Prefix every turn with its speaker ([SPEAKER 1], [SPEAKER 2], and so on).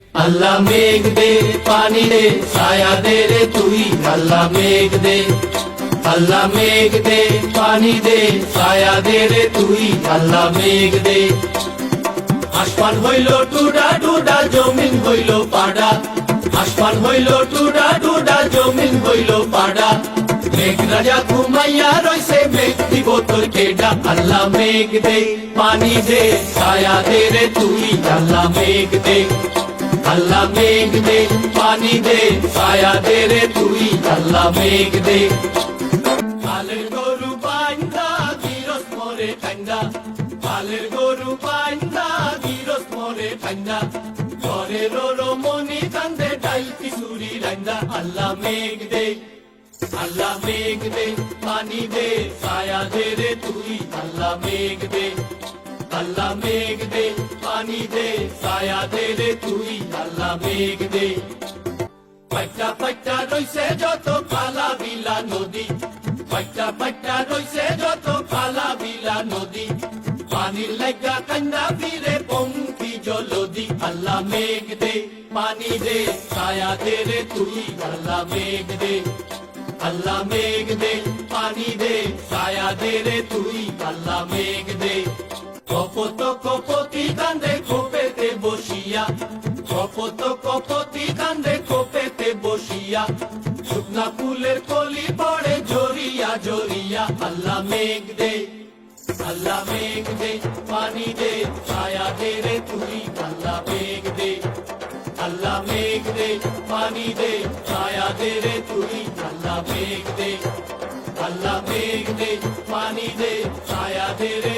[SPEAKER 1] আল্লাহ মেঘ দে পানি দে ছায়া দে রে তুই আল্লাহ মেঘ দে আল্লাহ মেঘ দে পানি দে ছায়া দে রে তুই আল্লাহ মেঘ দে আসমান হইল টুডা টুডা জমিন হইল পাড়া আসমান হইল টুডা টুডা জমিন হইল পাড়া মেঘ রাজা ঘুমাইয়া রইছে মেঘ দিব তোর কেডা আল্লাহ মেঘ দে পানি দে ছায়া দে রে তুই আল্লাহ মেঘ দে আল্লাহ মেঘ দে পানি দে ছায়া দে রে তুই আল্লাহ মেঘ দে পালের গরু বাইন্দা গিরস মরে ঠান্ডা পালের গরু বাইন্দা গিরস মরে ঠান্ডা ঘরের রমণী কান্দে ডাইতি সুরি রান্দা আল্লাহ মেঘ দে আল্লাহ মেঘ দে পানি দে ছায়া দে রে তুই আল্লাহ মেঘ দে আল্লাহ মেঘ দে পানি দে ছায়া দে রে তুই আল্লাহ মেঘ দে পাইটা পাইটা রইছে যত কালা বিলা নদী পাইটা পাইটা রইছে যত কালা বিলা নদী পানির লাগা কান্না ফিরে পঙ্কি জলদি আল্লাহ মেঘ দে পানি দে ছায়া দে রে তুই আল্লাহ মেঘ দে আল্লাহ মেঘ দে পানি দে ছায়া দে রে তুই আল্লাহ মেঘ দে কপত কপতি কান্দে কোপেতে বসিয়া কপত কপতি কান্দে কোপেতে বসিয়া শুকনা ফুলের কলি পড়ে জড়িয়া জড়িয়া আল্লাহ মেঘ দে আল্লাহ মেঘ দে পানি দে ছায়া দে রে তুই আল্লাহ মেঘ দে আল্লাহ মেঘ দে পানি দে ছায়া দে রে তুই আল্লাহ মেঘ দে আল্লাহ মেঘ দে পানি দে ছায়া দে রে